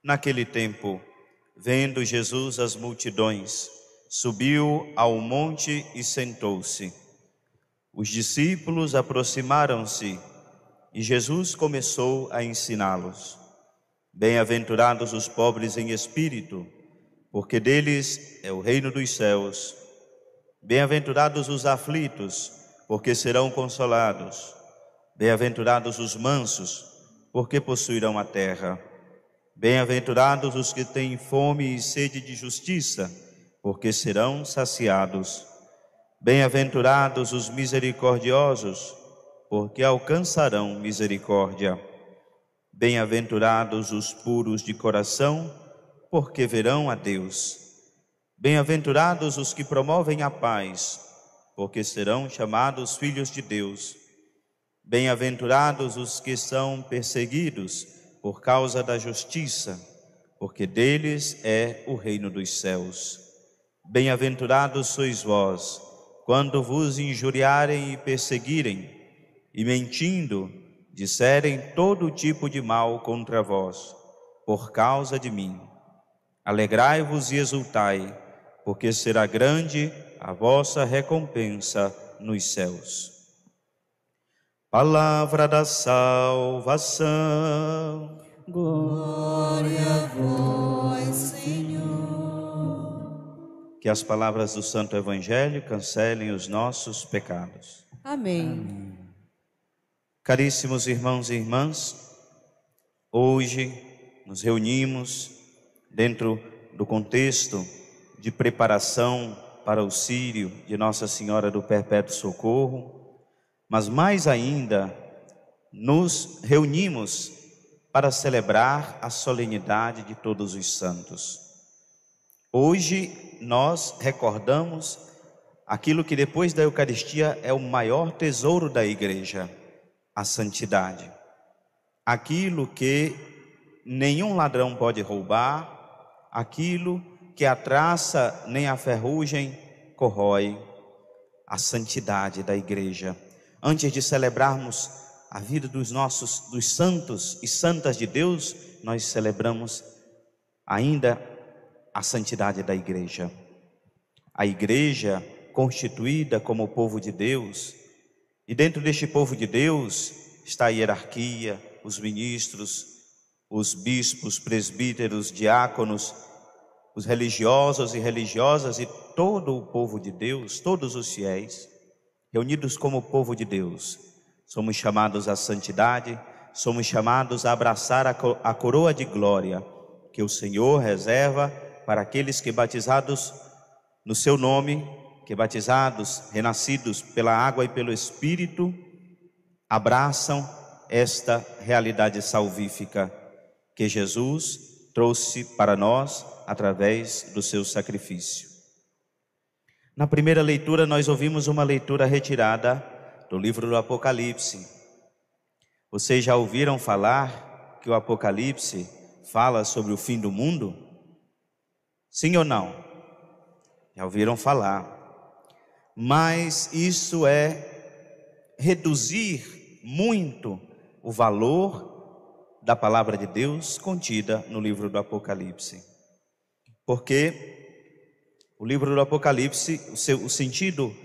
Naquele tempo, vendo Jesus as multidões, subiu ao monte e sentou-se. Os discípulos aproximaram-se e Jesus começou a ensiná-los. Bem-aventurados os pobres em espírito, porque deles é o reino dos céus. Bem-aventurados os aflitos, porque serão consolados. Bem-aventurados os mansos, porque possuirão a terra. Bem-aventurados os que têm fome e sede de justiça, porque serão saciados. Bem-aventurados os misericordiosos, porque alcançarão misericórdia. Bem-aventurados os puros de coração, porque verão a Deus. Bem-aventurados os que promovem a paz, porque serão chamados filhos de Deus. Bem-aventurados os que são perseguidos por causa da justiça, porque deles é o reino dos céus. Bem-aventurados sois vós, quando vos injuriarem e perseguirem, e mentindo, disserem todo tipo de mal contra vós, por causa de mim. Alegrai-vos e exultai, porque será grande a vossa recompensa nos céus. Palavra da salvação. Glória a vós, Senhor. Que as palavras do Santo Evangelho cancelem os nossos pecados. Amém. Caríssimos irmãos e irmãs, hoje nos reunimos dentro do contexto de preparação para o Círio de Nossa Senhora do Perpétuo Socorro, mas mais ainda nos reunimos para celebrar a solenidade de todos os santos. Hoje nós recordamos aquilo que depois da Eucaristia é o maior tesouro da Igreja, a santidade. Aquilo que nenhum ladrão pode roubar, aquilo que a traça nem a ferrugem corrói, a santidade da Igreja. Antes de celebrarmos a vida dos santos e santas de Deus, nós celebramos ainda a santidade da Igreja. A Igreja constituída como o povo de Deus, e dentro deste povo de Deus está a hierarquia, os ministros, os bispos, presbíteros, diáconos, os religiosos e religiosas e todo o povo de Deus, todos os fiéis, reunidos como povo de Deus. Somos chamados à santidade, somos chamados a abraçar a coroa de glória que o Senhor reserva para aqueles que batizados no seu nome, que batizados, renascidos pela água e pelo Espírito, abraçam esta realidade salvífica que Jesus trouxe para nós através do seu sacrifício. Na primeira leitura nós ouvimos uma leitura retirada do livro do Apocalipse. Vocês já ouviram falar que o Apocalipse fala sobre o fim do mundo? Sim ou não? Já ouviram falar. Mas isso é reduzir muito o valor da palavra de Deus contida no livro do Apocalipse. Porque o livro do Apocalipse, o sentido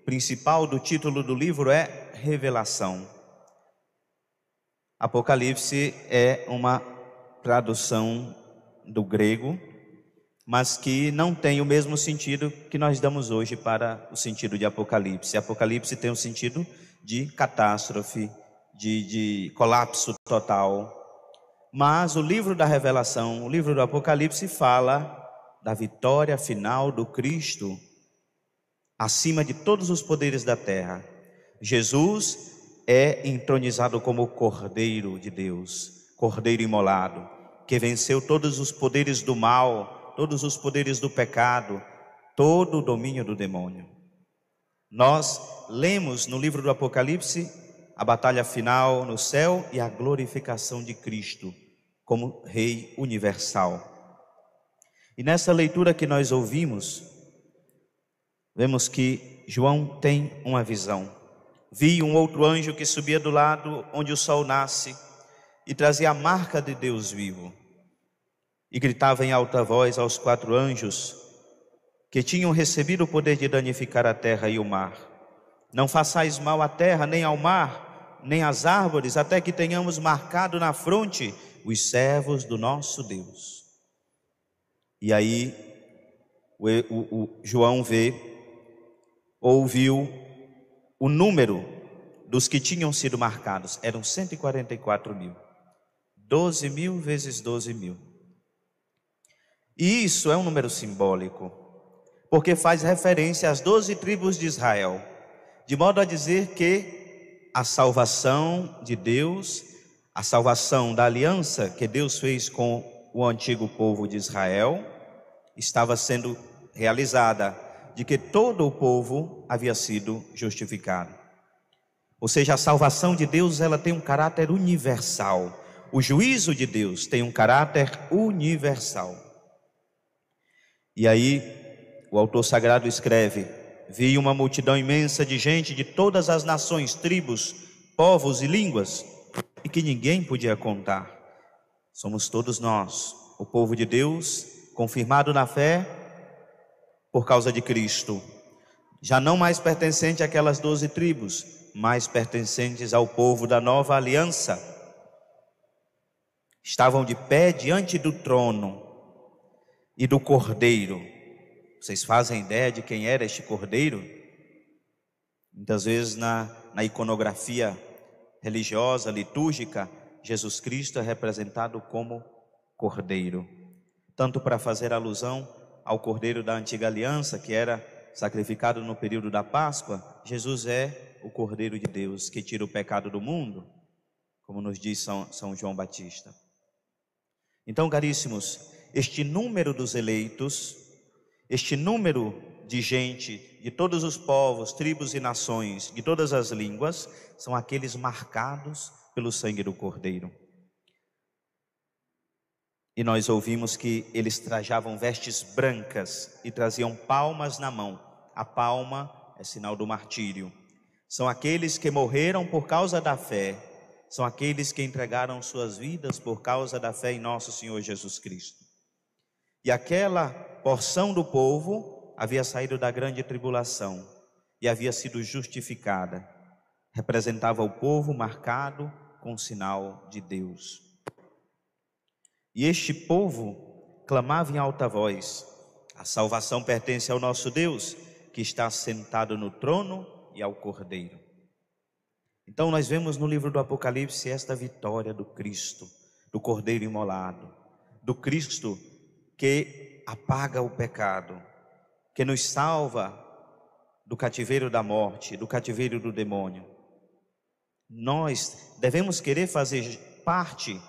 principal do título do livro é revelação. Apocalipse é uma tradução do grego, mas que não tem o mesmo sentido que nós damos hoje para o sentido de Apocalipse. Apocalipse tem o sentido de catástrofe, de colapso total. Mas o livro da Revelação, o livro do Apocalipse, fala da vitória final do Cristo acima de todos os poderes da terra. Jesus é entronizado como Cordeiro de Deus, Cordeiro imolado, que venceu todos os poderes do mal, todos os poderes do pecado, todo o domínio do demônio. Nós lemos no livro do Apocalipse a batalha final no céu e a glorificação de Cristo como Rei universal. E nessa leitura que nós ouvimos, vemos que João tem uma visão. Vi um outro anjo que subia do lado onde o sol nasce e trazia a marca de Deus vivo. e gritava em alta voz aos 4 anjos que tinham recebido o poder de danificar a terra e o mar: não façais mal à terra, nem ao mar, nem às árvores, até que tenhamos marcado na fronte os servos do nosso Deus. E aí João ouviu o número dos que tinham sido marcados. Eram 144.000. 12.000 vezes 12.000. E isso é um número simbólico, porque faz referência às 12 tribos de Israel, de modo a dizer que a salvação de Deus, a salvação da aliança que Deus fez com o antigo povo de Israel, estava sendo realizada, de que todo o povo havia sido justificado. Ou seja, a salvação de Deus, ela tem um caráter universal. O juízo de Deus tem um caráter universal. E aí, o autor sagrado escreve: vi uma multidão imensa de gente de todas as nações, tribos, povos e línguas, e que ninguém podia contar. Somos todos nós, o povo de Deus, confirmado na fé por causa de Cristo, já não mais pertencente àquelas 12 tribos, mas pertencentes ao povo da nova aliança. Estavam de pé diante do trono e do Cordeiro. Vocês fazem ideia de quem era este Cordeiro? Muitas vezes na iconografia religiosa, litúrgica, Jesus Cristo é representado como Cordeiro, tanto para fazer alusão ao Cordeiro da antiga aliança, que era sacrificado no período da Páscoa. Jesus é o Cordeiro de Deus que tira o pecado do mundo, como nos diz São João Batista. Então, caríssimos, este número dos eleitos, este número de gente de todos os povos, tribos e nações, de todas as línguas, são aqueles marcados pelo sangue do Cordeiro. E nós ouvimos que eles trajavam vestes brancas e traziam palmas na mão. A palma é sinal do martírio. São aqueles que morreram por causa da fé. São aqueles que entregaram suas vidas por causa da fé em nosso Senhor Jesus Cristo. E aquela porção do povo havia saído da grande tribulação e havia sido justificada. Representava o povo marcado com o sinal de Deus. E este povo clamava em alta voz: a salvação pertence ao nosso Deus, que está sentado no trono e ao Cordeiro. Então nós vemos no livro do Apocalipse esta vitória do Cristo, do Cordeiro imolado, do Cristo que apaga o pecado, que nos salva do cativeiro da morte, do cativeiro do demônio. Nós devemos querer fazer parte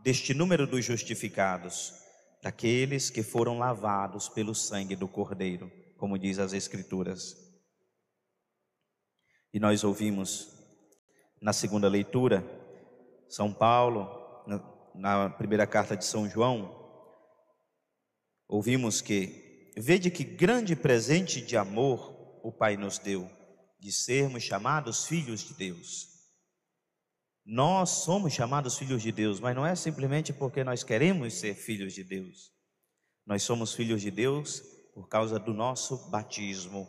deste número dos justificados, daqueles que foram lavados pelo sangue do Cordeiro, como diz as Escrituras. E nós ouvimos na segunda leitura, São Paulo, na primeira carta de São João, ouvimos que: vede que grande presente de amor o Pai nos deu, de sermos chamados filhos de Deus. Nós somos chamados filhos de Deus, mas não é simplesmente porque nós queremos ser filhos de Deus. Nós somos filhos de Deus por causa do nosso batismo.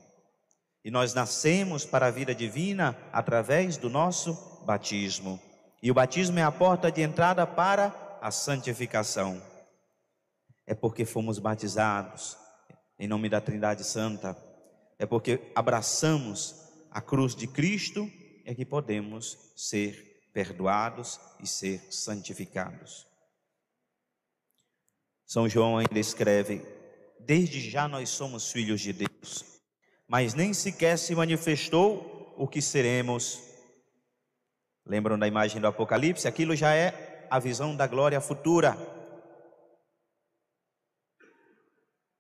E nós nascemos para a vida divina através do nosso batismo. E o batismo é a porta de entrada para a santificação. É porque fomos batizados em nome da Trindade Santa, é porque abraçamos a cruz de Cristo, é que podemos ser perdoados e ser santificados. São João ainda escreve: desde já nós somos filhos de Deus, mas nem sequer se manifestou o que seremos. Lembram da imagem do Apocalipse? Aquilo já é a visão da glória futura.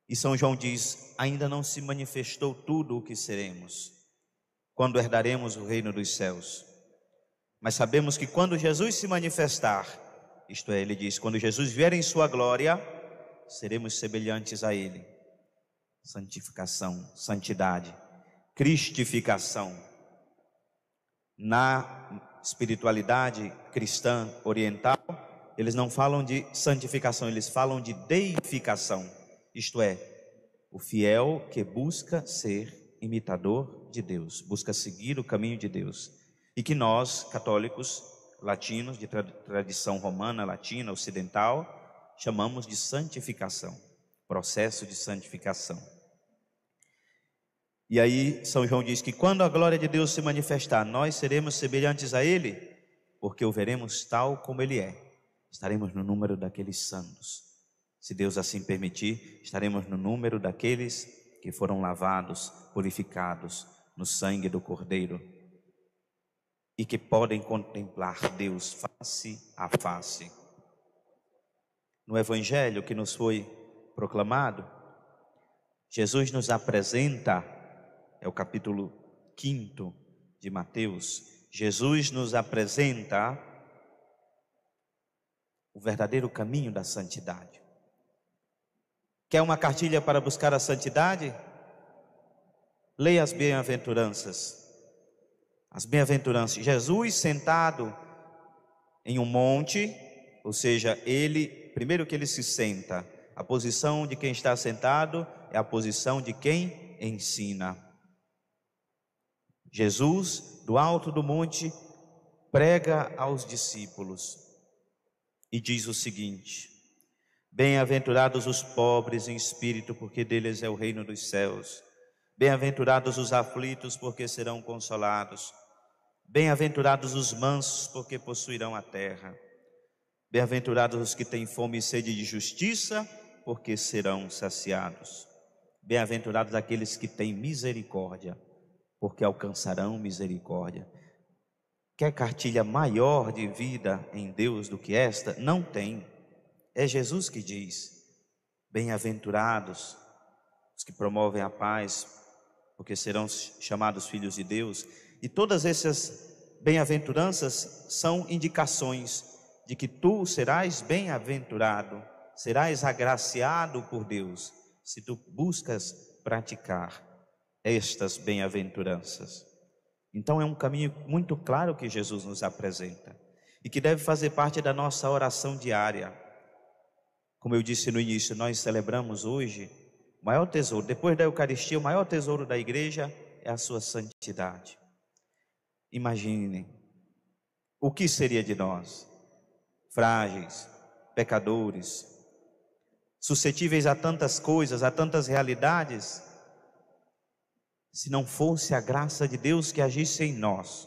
E São João diz: ainda não se manifestou tudo o que seremos, quando herdaremos o reino dos céus. Mas sabemos que quando Jesus se manifestar, isto é, ele diz, quando Jesus vier em sua glória, seremos semelhantes a ele. Santificação, santidade, cristificação. Na espiritualidade cristã oriental, eles não falam de santificação, eles falam de deificação, isto é, o fiel que busca ser imitador de Deus, busca seguir o caminho de Deus, e que nós, católicos latinos, de tradição romana, latina, ocidental, chamamos de santificação, processo de santificação. E aí São João diz que quando a glória de Deus se manifestar, nós seremos semelhantes a Ele, porque o veremos tal como Ele é. Estaremos no número daqueles santos. Se Deus assim permitir, estaremos no número daqueles que foram lavados, purificados no sangue do Cordeiro e que podem contemplar Deus face a face. No Evangelho que nos foi proclamado, Jesus nos apresenta, é o capítulo 5 de Mateus, Jesus nos apresenta o verdadeiro caminho da santidade. Quer uma cartilha para buscar a santidade? Leia as bem-aventuranças. As bem-aventuranças. Jesus sentado em um monte, ou seja, primeiro que ele se senta, a posição de quem está sentado é a posição de quem ensina. Jesus, do alto do monte, prega aos discípulos e diz o seguinte: bem-aventurados os pobres em espírito, porque deles é o reino dos céus. Bem-aventurados os aflitos, porque serão consolados. Bem-aventurados os mansos, porque possuirão a terra. Bem-aventurados os que têm fome e sede de justiça, porque serão saciados. Bem-aventurados aqueles que têm misericórdia, porque alcançarão misericórdia. Quer cartilha maior de vida em Deus do que esta? Não tem. É Jesus que diz: bem-aventurados os que promovem a paz, porque serão chamados filhos de Deus. E todas essas bem-aventuranças são indicações de que tu serás bem-aventurado, serás agraciado por Deus, se tu buscas praticar estas bem-aventuranças. Então é um caminho muito claro que Jesus nos apresenta e que deve fazer parte da nossa oração diária. Como eu disse no início, nós celebramos hoje o maior tesouro, depois da Eucaristia, o maior tesouro da igreja é a sua santidade. Imaginem, o que seria de nós, frágeis, pecadores, suscetíveis a tantas coisas, a tantas realidades, se não fosse a graça de Deus que agisse em nós,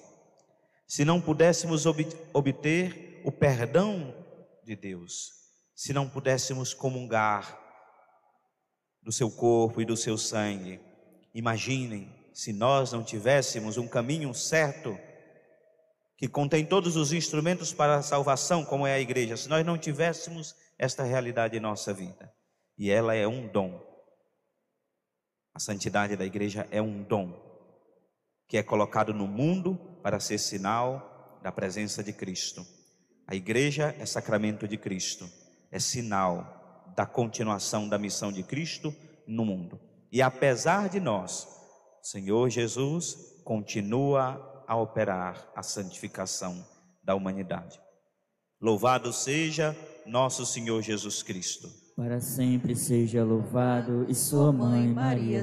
se não pudéssemos obter o perdão de Deus, se não pudéssemos comungar do seu corpo e do seu sangue. Imaginem se nós não tivéssemos um caminho certo, que contém todos os instrumentos para a salvação, como é a igreja, se nós não tivéssemos esta realidade em nossa vida. E ela é um dom. A santidade da igreja é um dom que é colocado no mundo para ser sinal da presença de Cristo. A igreja é sacramento de Cristo, é sinal da continuação da missão de Cristo no mundo. E apesar de nós, o Senhor Jesus continua a operar a santificação da humanidade. Louvado seja nosso Senhor Jesus Cristo. Para sempre seja louvado, e sua mãe Maria